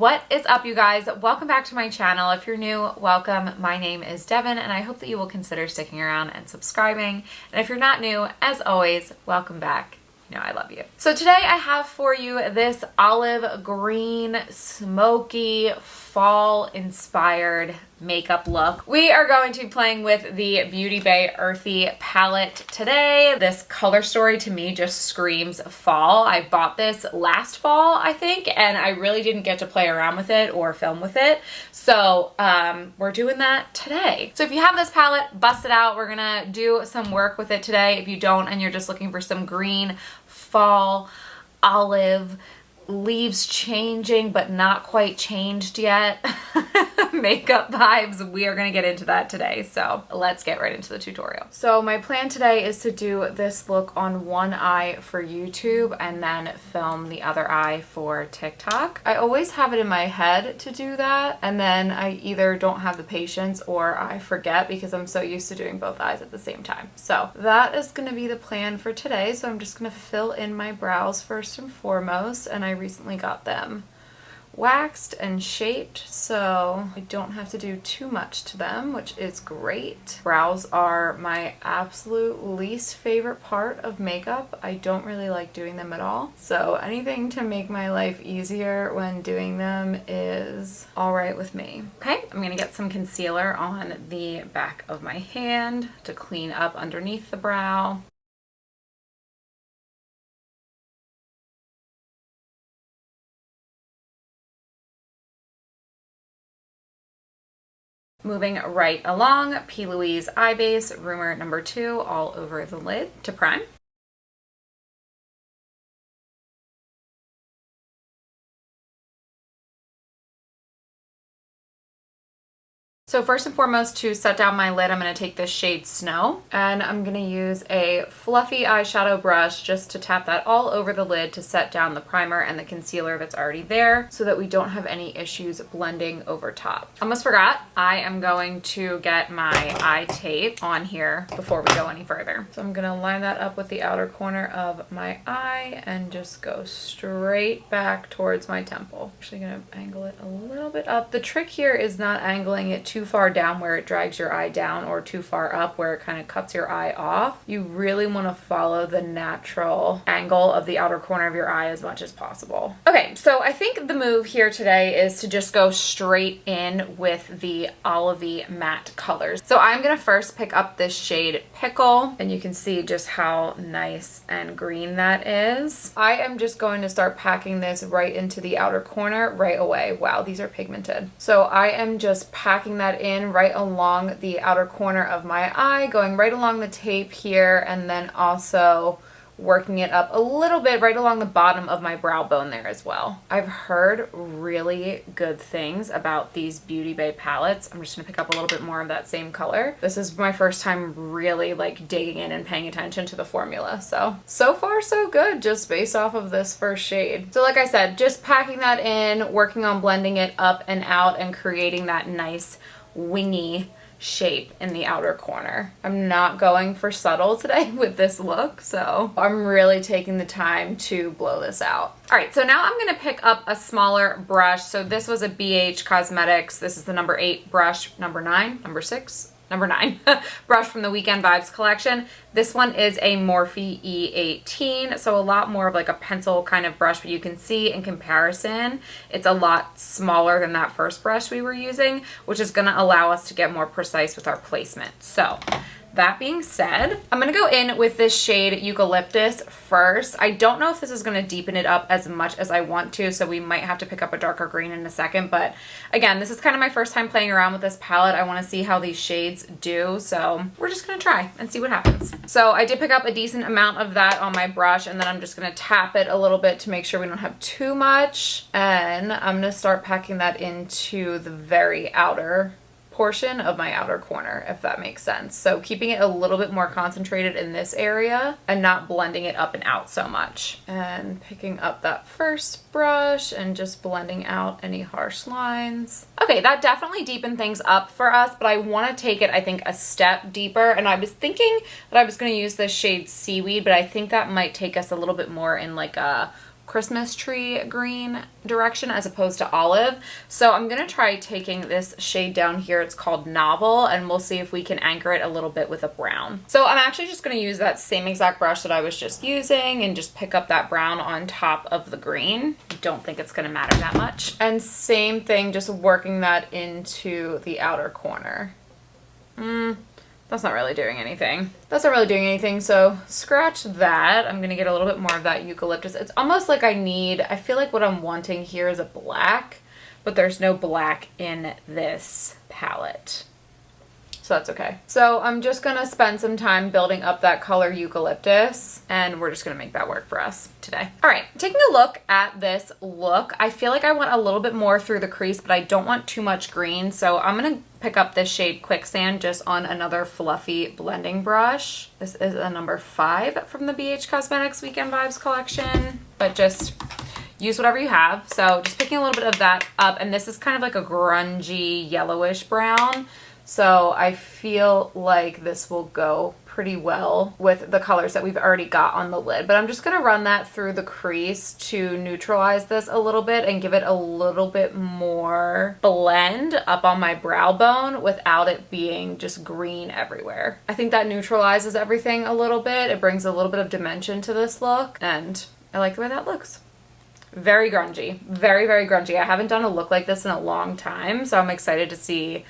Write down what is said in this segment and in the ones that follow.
What is up, you guys? Welcome back to my channel. If you're new, welcome. My name is Devin and I hope that you will consider sticking around and subscribing. And if you're not new, as always, welcome back. You know I love you. So today I have for you this olive green, smoky, fall inspired makeup look. We are going to be playing with the Beauty Bay Earthy palette today. This color story to me just screams fall. I bought this last fall, I think, and I really didn't get to play around with it or film with it. So we're doing that today. So if you have this palette, bust it out. We're gonna do some work with it today. If you don't and you're just looking for some green, fall, olive, leaves changing but not quite changed yet makeup vibes, we are going to get into that today. So let's get right into the tutorial. So my plan today is to do this look on one eye for YouTube and then film the other eye for TikTok. I always have it in my head to do that, and then I either don't have the patience or I forget because I'm so used to doing both eyes at the same time. So that is going to be the plan for today. So I'm just going to fill in my brows first and foremost, and I recently got them waxed and shaped, so I don't have to do too much to them, which is great. Brows are my absolute least favorite part of makeup. I don't really like doing them at all, so anything to make my life easier when doing them is all right with me. Okay, I'm gonna get some concealer on the back of my hand to clean up underneath the brow. Moving right along, P. Louise Eye Base, Rumor number 2, all over the lid to prime. So first and foremost, to set down my lid, I'm going to take this shade Snow, and I'm going to use a fluffy eyeshadow brush just to tap that all over the lid to set down the primer and the concealer that's already there so that we don't have any issues blending over top. Almost forgot, I am going to get my eye tape on here before we go any further. So I'm going to line that up with the outer corner of my eye and just go straight back towards my temple. Actually going to angle it a little bit up. The trick here is not angling it too far down where it drags your eye down or too far up where it kind of cuts your eye off. You really want to follow the natural angle of the outer corner of your eye as much as possible. Okay, so I think the move here today is to just go straight in with the olivey matte colors. So I'm gonna first pick up this shade Pickle, and you can see just how nice and green that is. I am just going to start packing this right into the outer corner right away. Wow, these are pigmented. So I am just packing that in right along the outer corner of my eye, going right along the tape here, and then also working it up a little bit right along the bottom of my brow bone there as well. I've heard really good things about these Beauty Bay palettes. I'm just gonna pick up a little bit more of that same color. This is my first time really like digging in and paying attention to the formula. So far so good just based off of this first shade. So like I said, just packing that in, working on blending it up and out and creating that nice wingy shape in the outer corner. I'm not going for subtle today with this look, so I'm really taking the time to blow this out. All right, so now I'm gonna pick up a smaller brush. So this was a BH Cosmetics. This is the number 8 brush, number 9 brush from the Weekend Vibes collection. This one is a Morphe E18, so a lot more of like a pencil kind of brush, but you can see in comparison, it's a lot smaller than that first brush we were using, which is gonna allow us to get more precise with our placement. So that being said, I'm gonna go in with this shade Eucalyptus first. I don't know if this is gonna deepen it up as much as I want to, so we might have to pick up a darker green in a second, but again, this is kind of my first time playing around with this palette. I wanna see how these shades do, so we're just gonna try and see what happens. So I did pick up a decent amount of that on my brush, and then I'm just gonna tap it a little bit to make sure we don't have too much, and I'm gonna start packing that into the very outer portion of my outer corner, if that makes sense. So keeping it a little bit more concentrated in this area and not blending it up and out so much. And picking up that first brush and just blending out any harsh lines. Okay, that definitely deepened things up for us, but I want to take it, I think, a step deeper. And I was thinking that I was going to use this shade Seaweed, but I think that might take us a little bit more in like a Christmas tree green direction as opposed to olive. So I'm going to try taking this shade down here. It's called Novel, and we'll see if we can anchor it a little bit with a brown. So I'm actually just going to use that same exact brush that I was just using and just pick up that brown on top of the green. I don't think it's going to matter that much. And same thing, just working that into the outer corner. That's not really doing anything. That's not really doing anything, so scratch that. I'm gonna get a little bit more of that eucalyptus. It's almost like I feel like what I'm wanting here is a black, but there's no black in this palette. So that's okay. So I'm just gonna spend some time building up that color eucalyptus, and we're just gonna make that work for us today. All right, taking a look at this look, I feel like I want a little bit more through the crease, but I don't want too much green, so I'm gonna pick up this shade Quicksand just on another fluffy blending brush. This is a number 5 from the BH Cosmetics Weekend Vibes collection, but just use whatever you have. So just picking a little bit of that up, and this is kind of like a grungy yellowish brown. So I feel like this will go pretty well with the colors that we've already got on the lid. But I'm just going to run that through the crease to neutralize this a little bit and give it a little bit more blend up on my brow bone without it being just green everywhere. I think that neutralizes everything a little bit. It brings a little bit of dimension to this look, and I like the way that looks. Very grungy. Very, very grungy. I haven't done a look like this in a long time, so I'm excited to see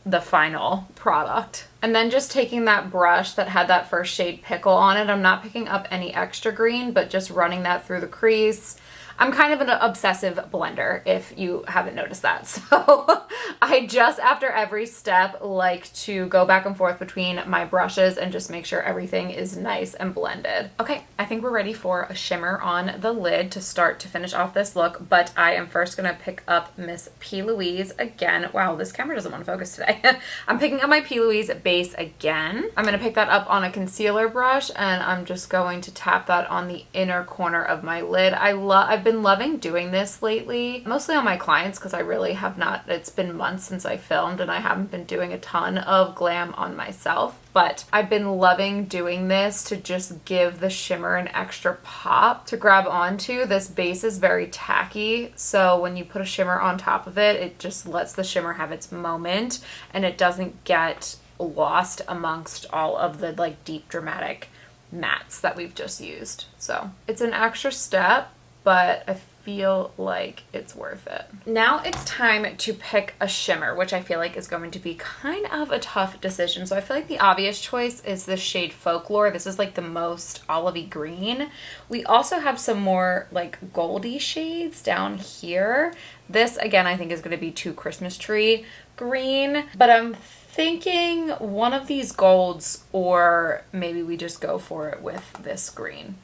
the final product. And then just taking that brush that had that first shade Pickle on it, I'm not picking up any extra green, but just running that through the crease. I'm kind of an obsessive blender, if you haven't noticed that. So I just, after every step, like to go back and forth between my brushes and just make sure everything is nice and blended. Okay, I think we're ready for a shimmer on the lid to start to finish off this look, but I am first gonna pick up Miss P. Louise again. Wow, this camera doesn't want to focus today. I'm picking up my P. Louise base again. I'm gonna pick that up on a concealer brush, and I'm just going to tap that on the inner corner of my lid. I've been loving doing this lately, mostly on my clients, because I really have not, it's been months since I filmed and I haven't been doing a ton of glam on myself, but I've been loving doing this to just give the shimmer an extra pop to grab onto. This base is very tacky, so when you put a shimmer on top of it, it just lets the shimmer have its moment and it doesn't get lost amongst all of the like deep dramatic mattes that we've just used. So it's an extra step, but I feel like it's worth it. Now it's time to pick a shimmer, which I feel like is going to be kind of a tough decision. So I feel like the obvious choice is the shade Folklore. This is like the most olivey green. We also have some more like goldy shades down here. This again, I think is going to be too Christmas tree green, but I'm thinking one of these golds, or maybe we just go for it with this green.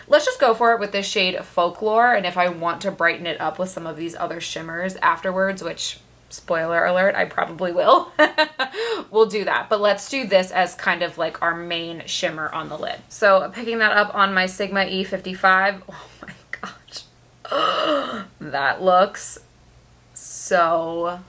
Let's just go for it with this shade Folklore, and if I want to brighten it up with some of these other shimmers afterwards, which, spoiler alert, I probably will, we'll do that. But let's do this as kind of like our main shimmer on the lid. So picking that up on my Sigma E55, oh my gosh, that looks so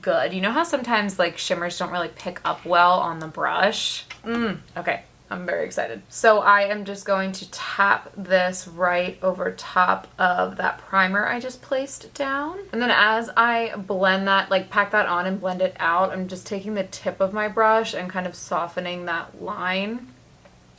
good. You know how sometimes like shimmers don't really pick up well on the brush? Okay. I'm very excited. So I am just going to tap this right over top of that primer I just placed down. And then as I blend that, like pack that on and blend it out, I'm just taking the tip of my brush and kind of softening that line.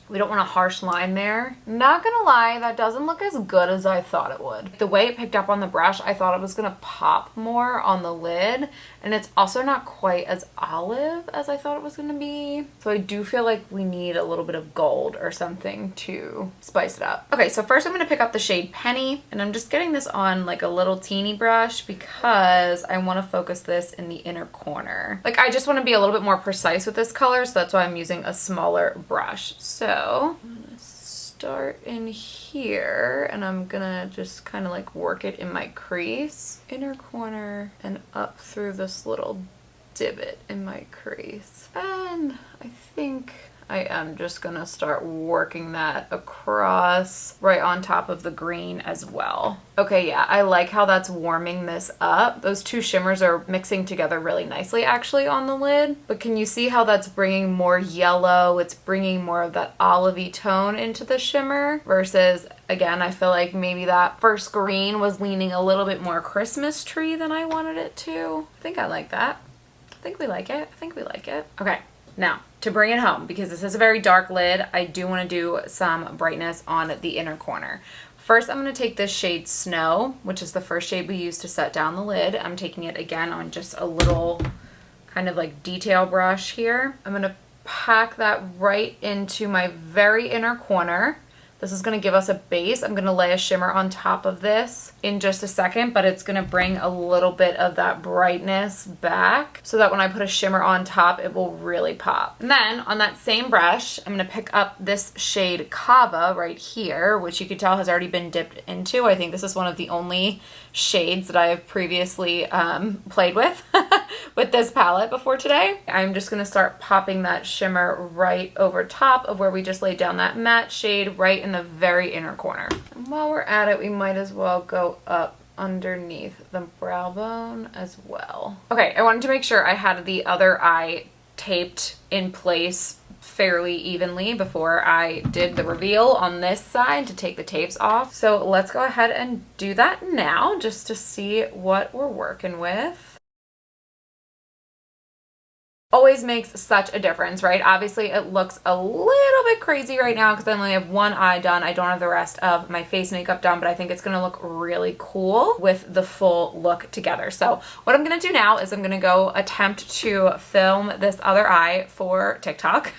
We don't want a harsh line there. Not gonna lie, that doesn't look as good as I thought it would. The way it picked up on the brush, I thought it was gonna pop more on the lid, and it's also not quite as olive as I thought it was gonna be. So I do feel like we need a little bit of gold or something to spice it up. Okay, so first I'm gonna pick up the shade Penny, and I'm just getting this on like a little teeny brush because I wanna focus this in the inner corner. Like I just wanna be a little bit more precise with this color, so that's why I'm using a smaller brush. So I'm gonna start in here and I'm gonna just kind of like work it in my crease, inner corner, and up through this little divot in my crease. And I think I am just gonna start working that across right on top of the green as well. Okay, yeah, I like how that's warming this up. Those two shimmers are mixing together really nicely actually on the lid, but can you see how that's bringing more yellow? It's bringing more of that olivey tone into the shimmer versus Again, I feel like maybe that first green was leaning a little bit more Christmas tree than I wanted it to. I think I like that. I think we like it. I think we like it. Okay, now to bring it home, because this is a very dark lid, I do want to do some brightness on the inner corner. First, I'm going to take this shade Snow, which is the first shade we used to set down the lid. I'm taking it again on just a little kind of like detail brush here. I'm going to pack that right into my very inner corner. This is going to give us a base. I'm going to lay a shimmer on top of this in just a second, but it's going to bring a little bit of that brightness back so that when I put a shimmer on top, it will really pop. And then on that same brush, I'm going to pick up this shade Kava right here, which you can tell has already been dipped into. I think this is one of the only shades that I have previously played with with this palette before today. I'm just going to start popping that shimmer right over top of where we just laid down that matte shade, right in the very inner corner. And while we're at it, we might as well go up underneath the brow bone as well. Okay, I wanted to make sure I had the other eye taped in place fairly evenly before I did the reveal on this side to take the tapes off. So let's go ahead and do that now just to see what we're working with. Always makes such a difference, right? Obviously it looks a little bit crazy right now because I only have one eye done. I don't have the rest of my face makeup done, but I think it's gonna look really cool with the full look together. So what I'm gonna do now is I'm gonna go attempt to film this other eye for TikTok.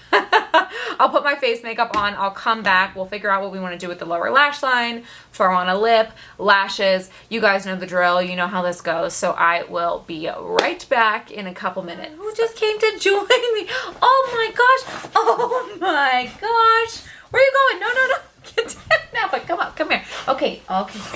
I'll put my face makeup on, I'll come back, we'll figure out what we wanna do with the lower lash line, throw on a lip, lashes. You guys know the drill, you know how this goes. So I will be right back in a couple minutes. Who just came to join me? Oh my gosh. Oh my gosh. Where are you going? No, no, no. Get down now, but come on, come here. Okay,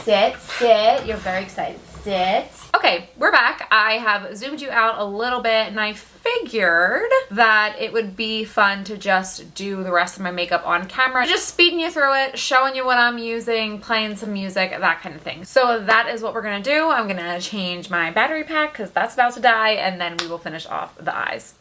sit. You're very excited. Sit. Okay, we're back. I have zoomed you out a little bit and I figured that it would be fun to just do the rest of my makeup on camera. Just speeding you through it, showing you what I'm using, playing some music, that kind of thing. So that is what we're gonna do. I'm gonna change my battery pack because that's about to die, and then we will finish off the eyes.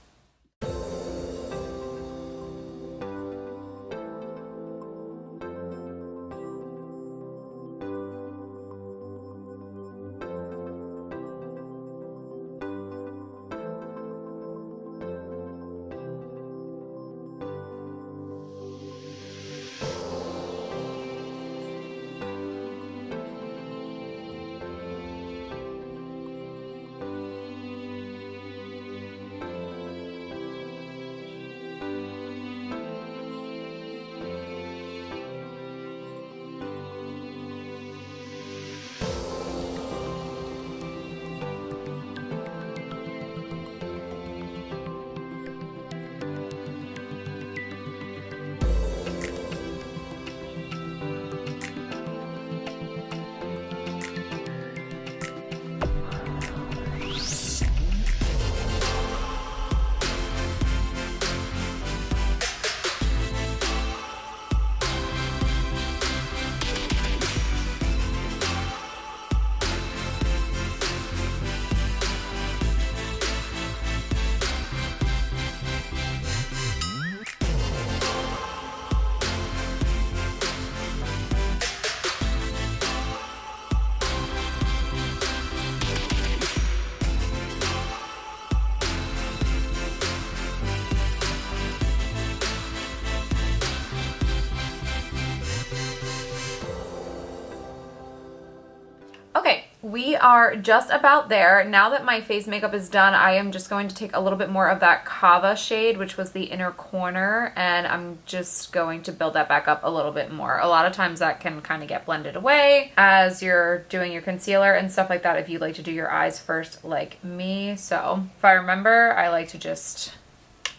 We are just about there. Now that my face makeup is done, I am just going to take a little bit more of that Kava shade, which was the inner corner, and I'm just going to build that back up a little bit more. A lot of times that can kind of get blended away as you're doing your concealer and stuff like that if you like to do your eyes first like me. So if I remember, I like to just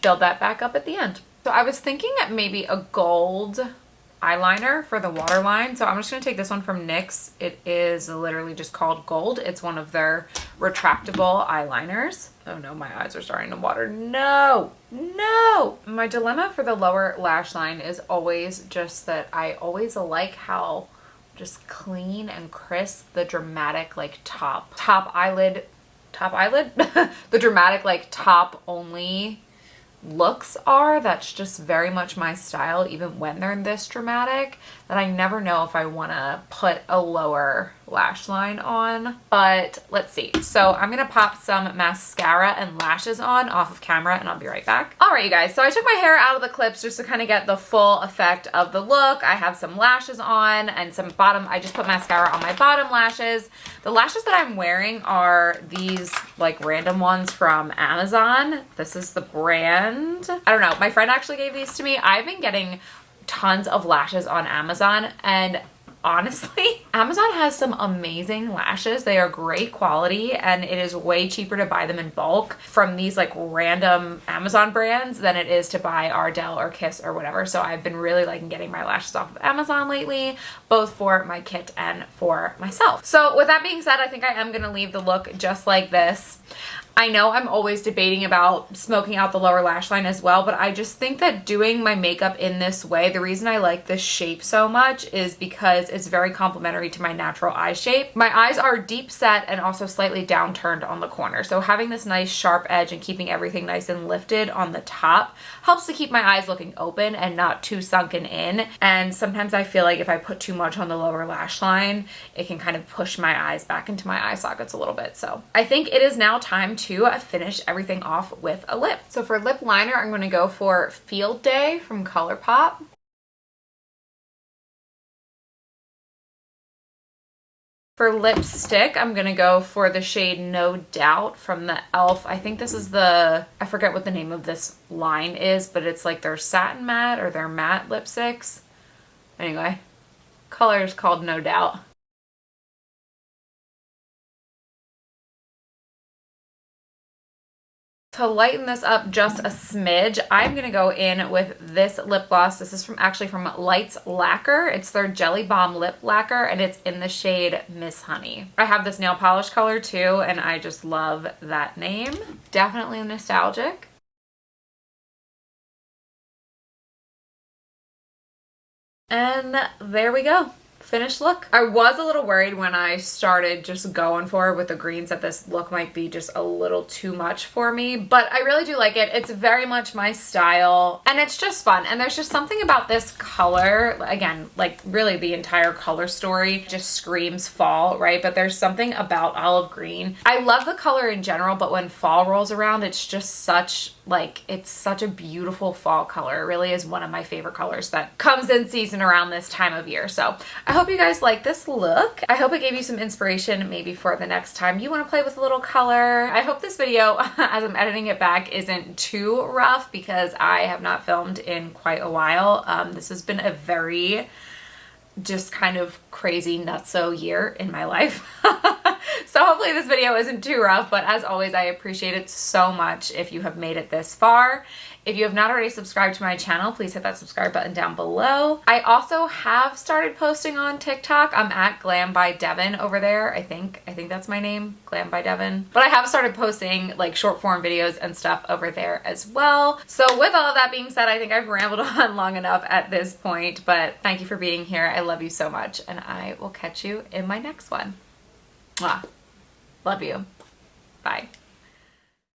build that back up at the end. So I was thinking that maybe a gold eyeliner for the waterline. So I'm just going to take this one from NYX. It is literally just called Gold. It's one of their retractable eyeliners. Oh no, my eyes are starting to water. No, no. My dilemma for the lower lash line is always just that I always like how just clean and crisp the dramatic like top eyelid, the dramatic like top only looks are, that's just very much my style, even when they're this dramatic, that I never know if I want to put a lower lash line on. But let's see. So I'm gonna pop some mascara and lashes on off of camera, and I'll be right back. All right, you guys, so I took my hair out of the clips just to kind of get the full effect of the look. I have some lashes on and some bottom, I just put mascara on my bottom lashes. The lashes that I'm wearing are these like random ones from Amazon. This is the brand. I don't know, my friend actually gave these to me. I've been getting tons of lashes on Amazon, and honestly, Amazon has some amazing lashes. They are great quality, and it is way cheaper to buy them in bulk from these like random Amazon brands than it is to buy Ardell or Kiss or whatever. So I've been really liking getting my lashes off of Amazon lately, both for my kit and for myself. So with that being said, I think I am gonna leave the look just like this. I know I'm always debating about smoking out the lower lash line as well, but I just think that doing my makeup in this way, the reason I like this shape so much is because it's very complementary to my natural eye shape. My eyes are deep set and also slightly downturned on the corner. So having this nice sharp edge and keeping everything nice and lifted on the top helps to keep my eyes looking open and not too sunken in. And sometimes I feel like if I put too much on the lower lash line, it can kind of push my eyes back into my eye sockets a little bit. So I think it is now time to finish everything off with a lip. So for lip liner, I'm going to go for Field Day from ColourPop. For lipstick, I'm going to go for the shade No Doubt from the e.l.f. I think this is the, I forget what the name of this line is, but it's like their satin matte or their matte lipsticks. Anyway, color is called No Doubt. To lighten this up just a smidge, I'm gonna go in with this lip gloss. This is actually from Lights Lacquer. It's their Jelly Bomb Lip Lacquer, and it's in the shade Miss Honey. I have this nail polish color too, and I just love that name. Definitely nostalgic. And there we go. Finished look. I was a little worried when I started just going for it with the greens that this look might be just a little too much for me, but I really do like it. It's very much my style, and it's just fun. And there's just something about this color, again, like really the entire color story just screams fall, right? But there's something about olive green. I love the color in general, but when fall rolls around, it's just such like, it's such a beautiful fall color. It really is one of my favorite colors that comes in season around this time of year. So I hope you guys like this look. I hope it gave you some inspiration maybe for the next time you want to play with a little color. I hope this video, as I'm editing it back, isn't too rough because I have not filmed in quite a while. This has been a very just kind of crazy nutso year in my life. So hopefully this video isn't too rough, but as always, I appreciate it so much if you have made it this far. If you have not already subscribed to my channel, please hit that subscribe button down below. I also have started posting on TikTok. I'm at Glam by Devin over there. I think that's my name, Glam by Devin. But I have started posting like short form videos and stuff over there as well. So with all of that being said, I think I've rambled on long enough at this point, but thank you for being here. I love you so much, and I will catch you in my next one. Mwah. Love you. Bye.